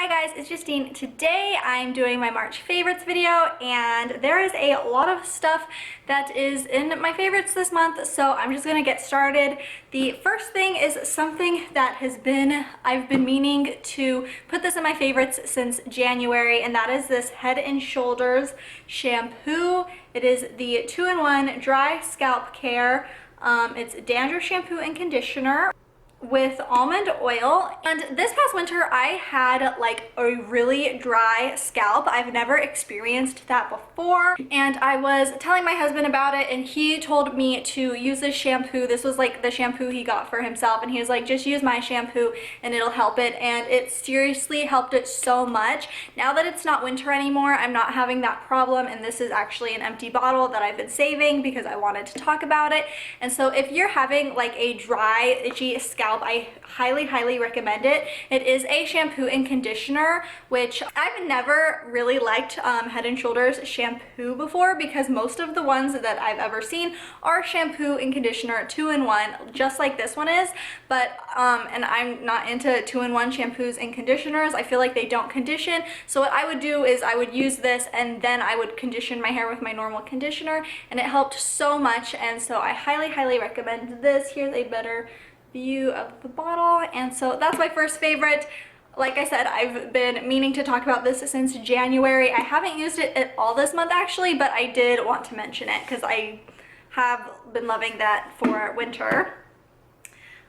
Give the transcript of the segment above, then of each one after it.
Hi guys, it's Justine. Today I'm doing my March favorites video, and there is a lot of stuff that is in my favorites this month, so I'm just gonna get started. The first thing is something that I've been meaning to put this in my favorites since January, and that is this Head & Shoulders shampoo. It is the 2-in-1 dry scalp care. It's dandruff shampoo and conditioner with almond oil. And this past winter I had like a really dry scalp. I've never experienced that before, and I was telling my husband about it, and he told me to use this shampoo. This was like the shampoo he got for himself, and he was like, just use my shampoo and it'll help it. And it seriously helped it so much. Now that it's not winter anymore, I'm not having that problem, and this is actually an empty bottle that I've been saving because I wanted to talk about it. And so if you're having like a dry, itchy scalp, I highly recommend it. It is a shampoo and conditioner, which I've never really liked Head & Shoulders shampoo before, because most of the ones that I've ever seen are shampoo and conditioner 2-in-1, just like this one is. But and I'm not into 2-in-1 shampoos and conditioners. I feel like they don't condition. So what I would do is I would use this, and then I would condition my hair with my normal conditioner, and it helped so much. And so I highly recommend this. Here's a better view of the bottle, and so that's my first favorite. Like I said, I've been meaning to talk about this since January. I haven't used it at all this month actually, but I did want to mention it because I have been loving that for winter.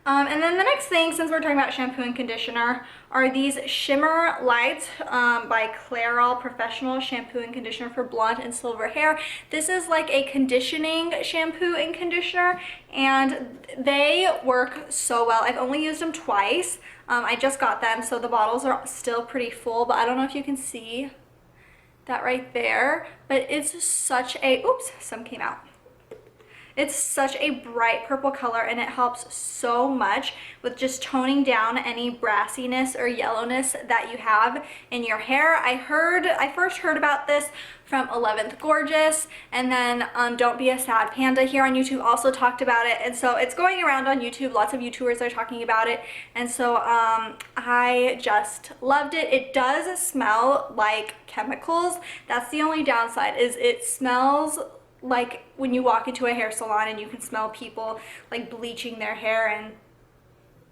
And then the next thing, since we're talking about shampoo and conditioner, are these Shimmer Lights by Clairol Professional Shampoo and Conditioner for Blonde and Silver Hair. This is like a conditioning shampoo and conditioner, and they work so well. I've only used them twice. I just got them, so the bottles are still pretty full, but I don't know if you can see that right there, but it's such a, oops, some came out. It's such a bright purple color, and it helps so much with just toning down any brassiness or yellowness that you have in your hair. I first heard about this from 11th Gorgeous, and then Don't Be a Sad Panda here on YouTube also talked about it, and so it's going around on YouTube. Lots of YouTubers are talking about it, and so I just loved it. It does smell like chemicals. That's the only downside, is it smells like when you walk into a hair salon and you can smell people like bleaching their hair, and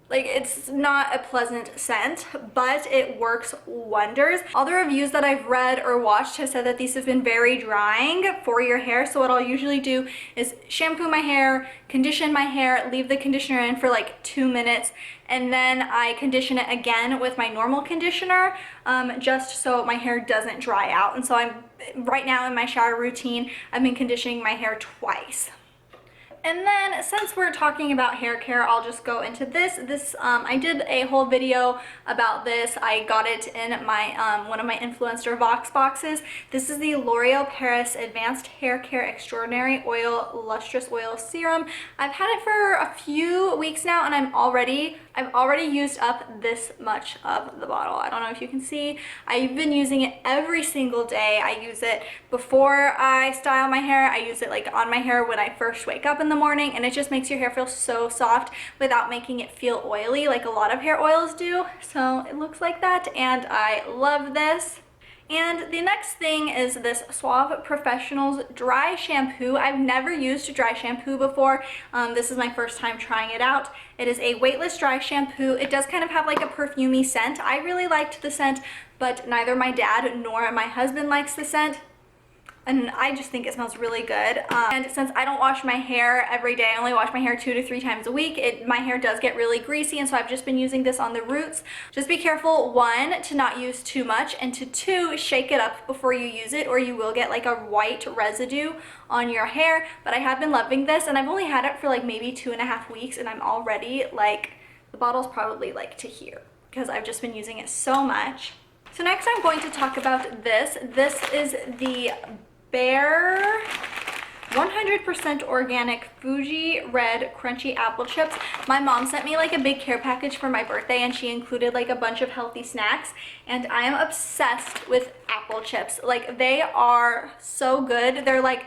like it's not a pleasant scent, but it works wonders. All the reviews that I've read or watched have said that these have been very drying for your hair. So what I'll usually do is shampoo my hair, condition my hair, leave the conditioner in for like 2 minutes, and then I condition it again with my normal conditioner, just so my hair doesn't dry out. And so right now in my shower routine, I've been conditioning my hair twice. And then, since we're talking about hair care, I'll just go into this. I did a whole video about this. I got it in my one of my influencer Vox boxes. This is the L'Oreal Paris Advanced Hair Care Extraordinary Oil Lustrous Oil Serum. I've had it for a few weeks now, and I've already used up this much of the bottle. I don't know if you can see. I've been using it every single day. I use it before I style my hair. I use it like on my hair when I first wake up in the morning, and it just makes your hair feel so soft without making it feel oily like a lot of hair oils do. So it looks like that, and I love this. And the next thing is this Suave Professionals Dry Shampoo. I've never used dry shampoo before. This is my first time trying it out. It is a weightless dry shampoo. It does kind of have like a perfumey scent. I really liked the scent, but neither my dad nor my husband likes the scent, and I just think it smells really good. And since I don't wash my hair every day, I only wash my hair 2 to 3 times a week, my hair does get really greasy, and so I've just been using this on the roots. Just be careful, 1, to not use too much, and to 2, shake it up before you use it, or you will get like a white residue on your hair. But I have been loving this, and I've only had it for like maybe 2.5 weeks, and I'm already like, the bottle's probably like to here, because I've just been using it so much. So next I'm going to talk about this. This is the Bare 100% organic Fuji Red Crunchy Apple Chips. My mom sent me like a big care package for my birthday, and she included like a bunch of healthy snacks, and I am obsessed with apple chips. Like, they are so good. They're like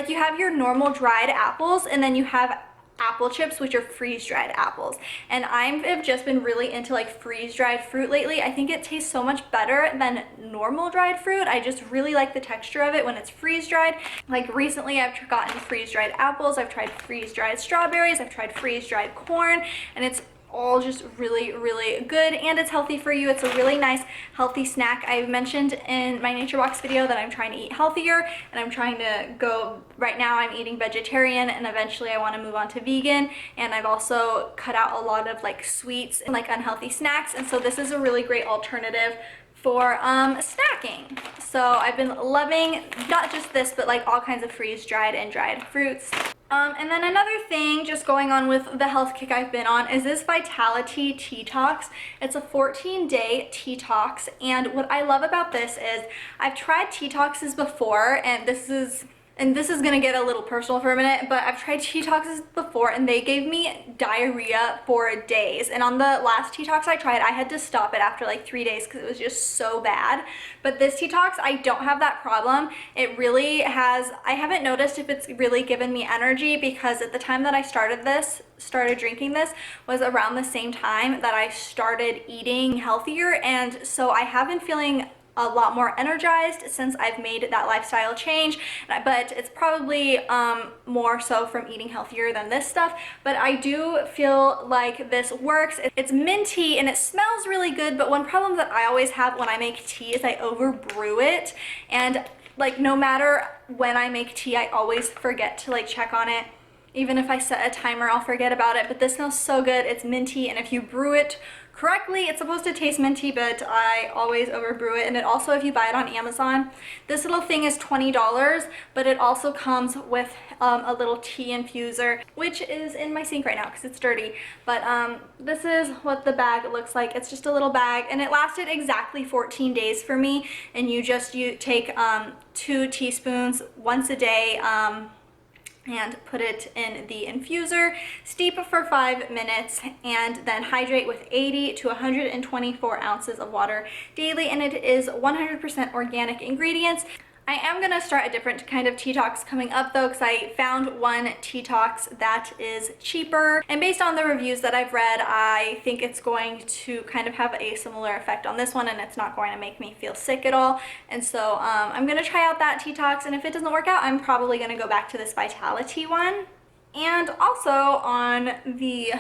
you have your normal dried apples, and then you have apple chips, which are freeze-dried apples. And I've just been really into like freeze-dried fruit lately. I think it tastes so much better than normal dried fruit. I just really like the texture of it when it's freeze-dried. Like recently I've gotten freeze-dried apples, I've tried freeze-dried strawberries, I've tried freeze-dried corn, and it's all just really, really good, and it's healthy for you. It's a really nice healthy snack. I mentioned in my Nature Box video that I'm trying to eat healthier, and I'm trying to go, right now I'm eating vegetarian, and eventually I want to move on to vegan. And I've also cut out a lot of like sweets and like unhealthy snacks, and so this is a really great alternative for snacking. So I've been loving not just this, but like all kinds of freeze-dried and dried fruits. And then another thing just going on with the health kick I've been on is this Vitality Detox. It's a 14-day detox, and what I love about this is I've tried detoxes before, and this is gonna get a little personal for a minute, but I've tried detoxes before and they gave me diarrhea for days. And on the last detox I tried, I had to stop it after like 3 days because it was just so bad. But this detox, I don't have that problem. It really has, I haven't noticed if it's really given me energy, because at the time that I started drinking this was around the same time that I started eating healthier, and so I have been feeling a lot more energized since I've made that lifestyle change, but it's probably more so from eating healthier than this stuff. But I do feel like this works. It's minty and it smells really good, but one problem that I always have when I make tea is I overbrew it, and like no matter when I make tea I always forget to like check on it. Even if I set a timer, I'll forget about it. But this smells so good. It's minty, and if you brew it correctly, it's supposed to taste minty, but I always overbrew it. And it also, if you buy it on Amazon, this little thing is $20, but it also comes with a little tea infuser, which is in my sink right now because it's dirty. But this is what the bag looks like. It's just a little bag, and it lasted exactly 14 days for me. And you take 2 teaspoons once a day, and put it in the infuser, steep for 5 minutes, and then hydrate with 80 to 124 ounces of water daily. And it is 100% organic ingredients. I am going to start a different kind of detox coming up though, because I found one detox that is cheaper, and based on the reviews that I've read, I think it's going to kind of have a similar effect on this one, and it's not going to make me feel sick at all. And so I'm going to try out that detox, and if it doesn't work out, I'm probably going to go back to this Vitality one. And also on the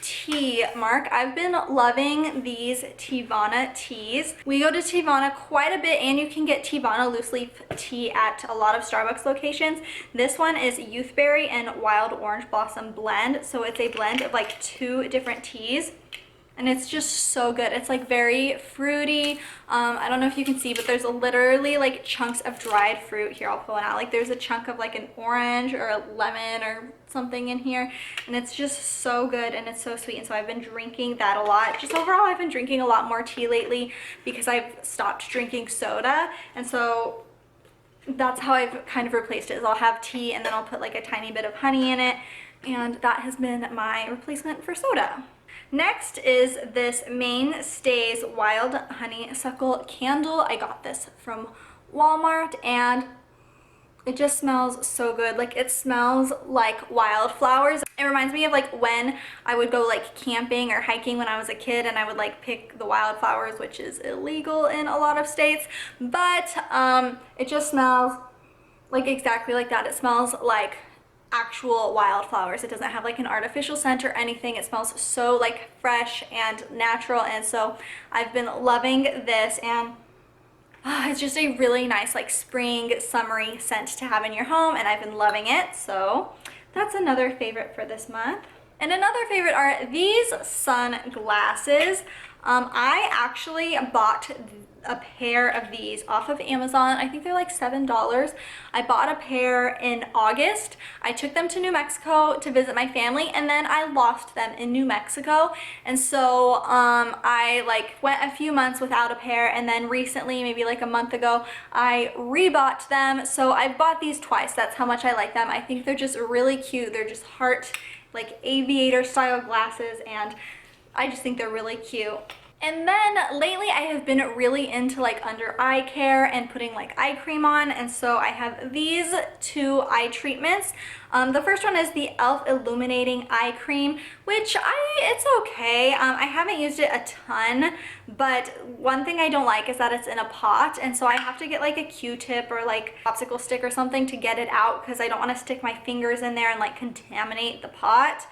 tea mark, I've been loving these Teavana teas. We go to Teavana quite a bit, and you can get Teavana loose leaf tea at a lot of Starbucks locations. This one is youthberry and wild orange blossom blend, so it's a blend of like 2 different teas, and it's just so good. It's like very fruity. I don't know if you can see, but there's literally like chunks of dried fruit here. I'll pull it out. Like there's a chunk of like an orange or a lemon or something in here, and it's just so good, and it's so sweet. And so I've been drinking that a lot. Just overall, I've been drinking a lot more tea lately because I've stopped drinking soda, and so that's how I've kind of replaced it. Is I'll have tea and then I'll put like a tiny bit of honey in it, and that has been my replacement for soda. Next is this Mainstays Wild Honeysuckle Candle. I got this from Walmart, and it just smells so good. Like it smells like wildflowers. It reminds me of like when I would go like camping or hiking when I was a kid, and I would like pick the wildflowers, which is illegal in a lot of states, but it just smells like exactly like that. It smells like actual wildflowers. It doesn't have like an artificial scent or anything. It smells so like fresh and natural, and so I've been loving this, and it's just a really nice like spring summery scent to have in your home, and I've been loving it. So that's another favorite for this month. And another favorite are these sunglasses. I actually bought a pair of these off of Amazon. I think they're like $7. I bought a pair in August. I took them to New Mexico to visit my family, and then I lost them in New Mexico. And so I like went a few months without a pair, and then recently, maybe like a month ago, I rebought them. So I've bought these twice. That's how much I like them. I think they're just really cute. They're just heart like aviator style glasses, and I just think they're really cute. And then lately I have been really into like under eye care and putting like eye cream on, and so I have these two eye treatments. The first one is the e.l.f. Illuminating Eye Cream, which it's okay. I haven't used it a ton, but one thing I don't like is that it's in a pot, and so I have to get like a Q-tip or like popsicle stick or something to get it out because I don't want to stick my fingers in there and like contaminate the pot.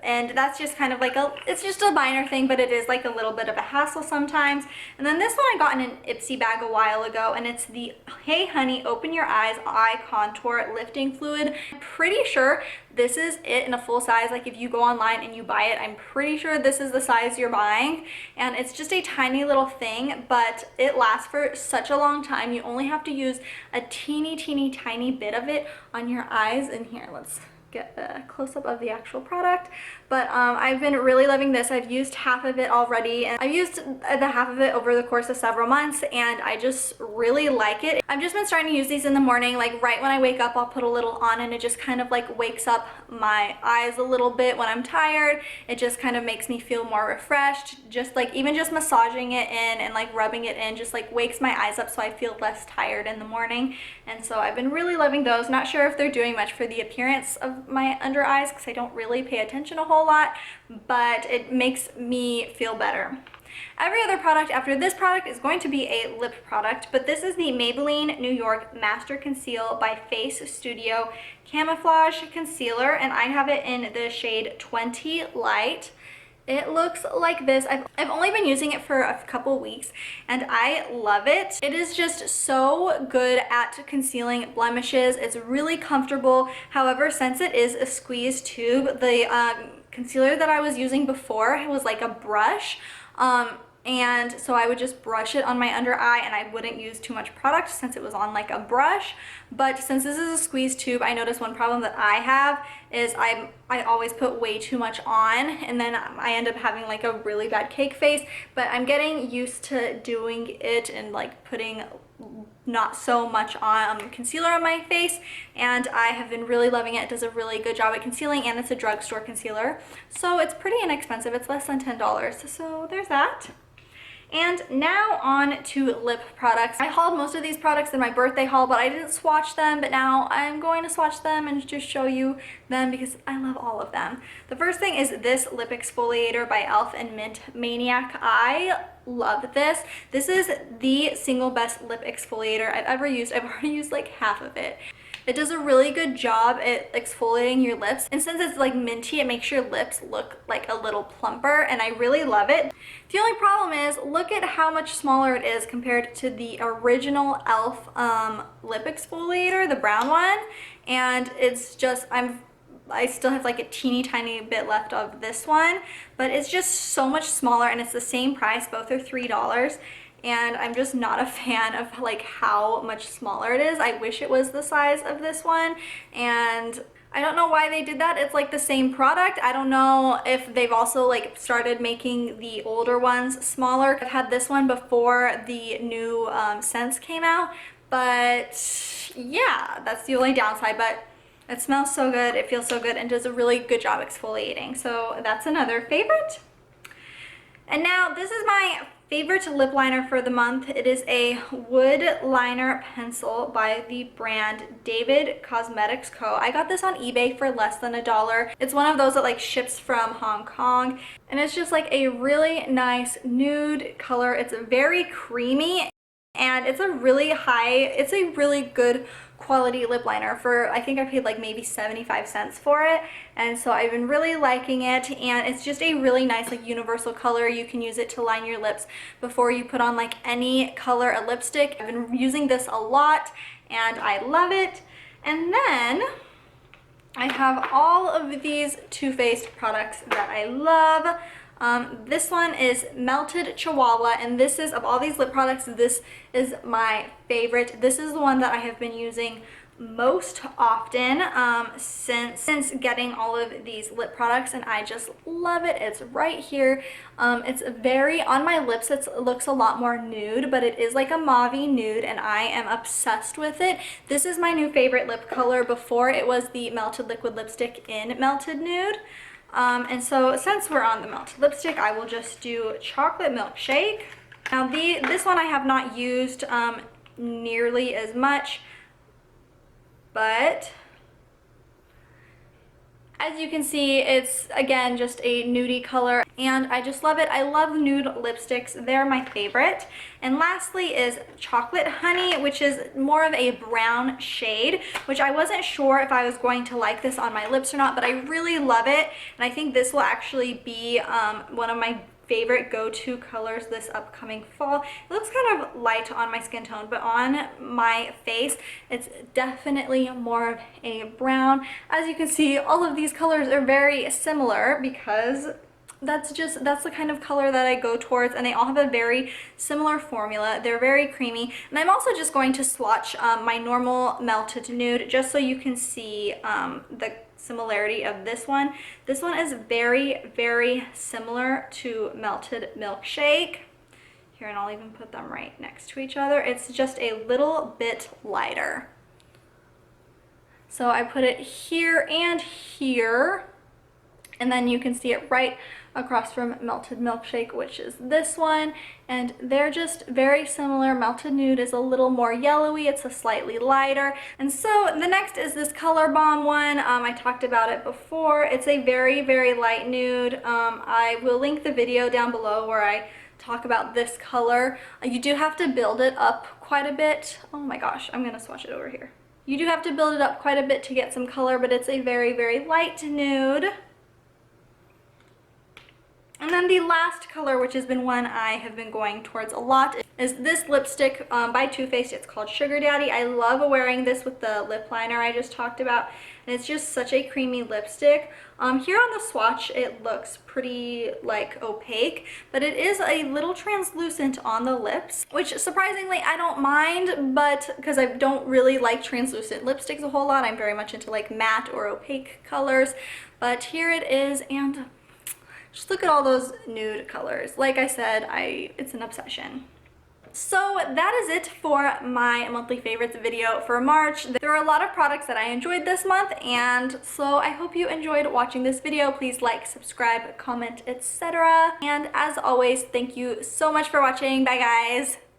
And that's just kind of like it's just a minor thing, but it is like a little bit of a hassle sometimes. And then this one I got in an Ipsy bag a while ago, and it's the Hey Honey Open Your Eyes Eye Contour Lifting Fluid. I'm pretty sure this is it in a full size. Like if you go online and you buy it, I'm pretty sure this is the size you're buying, and it's just a tiny little thing, but it lasts for such a long time. You only have to use a teeny tiny bit of it on your eyes. And here, let's get a close-up of the actual product. But I've been really loving this. I've used half of it already, and I've used the half of it over the course of several months, and I just really like it. I've just been starting to use these in the morning. Like right when I wake up, I'll put a little on, and it just kind of like wakes up my eyes a little bit when I'm tired. It just kind of makes me feel more refreshed. Just like even just massaging it in and like rubbing it in just like wakes my eyes up so I feel less tired in the morning. And so I've been really loving those. Not sure if they're doing much for the appearance of my under eyes because I don't really pay attention a whole lot, but it makes me feel better. Every other product after this product is going to be a lip product, but this is the Maybelline New York Master Conceal by Face Studio Camouflage Concealer, and I have it in the shade 20 Light. It looks like this. I've only been using it for a couple weeks and I love it. It is just so good at concealing blemishes. It's really comfortable. However, since it is a squeeze tube, the concealer that I was using before was like a brush. And so I would just brush it on my under eye, and I wouldn't use too much product since it was on like a brush. But since this is a squeeze tube, I noticed one problem that I have is I always put way too much on, and then I end up having like a really bad cake face. But I'm getting used to doing it and like putting not so much on concealer on my face, and I have been really loving it. It does a really good job at concealing, and it's a drugstore concealer, so it's pretty inexpensive. It's less than $10, so there's that. And now on to lip products. I hauled most of these products in my birthday haul, but I didn't swatch them, but now I'm going to swatch them and just show you them because I love all of them. The first thing is this lip exfoliator by e.l.f. and Mint Maniac. I love this. This is the single best lip exfoliator I've ever used. I've already used like half of it. It does a really good job at exfoliating your lips, and since it's like minty, it makes your lips look like a little plumper, and I really love it. The only problem is, look at how much smaller it is compared to the original e.l.f. Lip exfoliator, the brown one, and it's just, I still have like a teeny tiny bit left of this one, but it's just so much smaller, and it's the same price. Both are $3. And I'm just not a fan of like how much smaller it is. I wish it was the size of this one, and I don't know why they did that. It's like the same product. I don't know if they've also like started making the older ones smaller. I've had this one before the new scents came out, but yeah, that's the only downside. But it smells so good, it feels so good, and does a really good job exfoliating. So that's another favorite. And now this is my favorite lip liner for the month. It is a wood liner pencil by the brand David Cosmetics Co. I got this on eBay for less than $1. It's one of those that like ships from Hong Kong, and it's just like a really nice nude color. It's very creamy, and it's a really good quality lip liner. For I think I paid like maybe 75 cents for it, and so I've been really liking it. And it's just a really nice like universal color. You can use it to line your lips before you put on like any color of lipstick. I've been using this a lot and I love it. And then I have all of these Too Faced products that I love. This one is Melted Chihuahua, and this is, of all these lip products, this is my favorite. This is the one that I have been using most often since getting all of these lip products, and I just love it. It's right here. It's very, on my lips it looks a lot more nude, but it is like a mauve-y nude, and I am obsessed with it. This is my new favorite lip color. Before, it was the Melted Liquid Lipstick in Melted Nude. And so since we're on the melted lipstick, I will just do chocolate milkshake. Now this one I have not used nearly as much, but as you can see, it's again just a nudie color and I just love it. I love nude lipsticks. They're my favorite. And lastly is chocolate honey, which is more of a brown shade, which I wasn't sure if I was going to like this on my lips or not, but I really love it. And I think this will actually be one of my favorite go-to colors this upcoming fall. It looks kind of light on my skin tone, but on my face it's definitely more of a brown. As you can see, all of these colors are very similar because that's the kind of color that I go towards, and they all have a very similar formula. They're very creamy. And I'm also just going to swatch my normal melted nude just so you can see the similarity of this one. This one is very, very similar to melted milkshake. Here, and I'll even put them right next to each other. It's just a little bit lighter. So I put it here and here, and then you can see it right across from melted milkshake, which is this one, and they're just very similar. Melted nude is a little more yellowy, it's a slightly lighter. And so the next is this Color Bomb one. I talked about it before. It's a very, very light nude. I will link the video down below where I talk about this color. You do have to build it up quite a bit. Oh my gosh, I'm gonna swatch it over here. You do have to build it up quite a bit to get some color, but it's a very, very light nude. And then the last color, which has been one I have been going towards a lot, is this lipstick by Too Faced. It's called Sugar Daddy. I love wearing this with the lip liner I just talked about, and it's just such a creamy lipstick. Here on the swatch, it looks pretty like opaque, but it is a little translucent on the lips, which surprisingly I don't mind, but because I don't really like translucent lipsticks a whole lot. I'm very much into like matte or opaque colors, but here it is, and just look at all those nude colors. Like I said, it's an obsession. So that is it for my monthly favorites video for March. There are a lot of products that I enjoyed this month, and so I hope you enjoyed watching this video. Please like, subscribe, comment, etc. And as always, thank you so much for watching. Bye guys!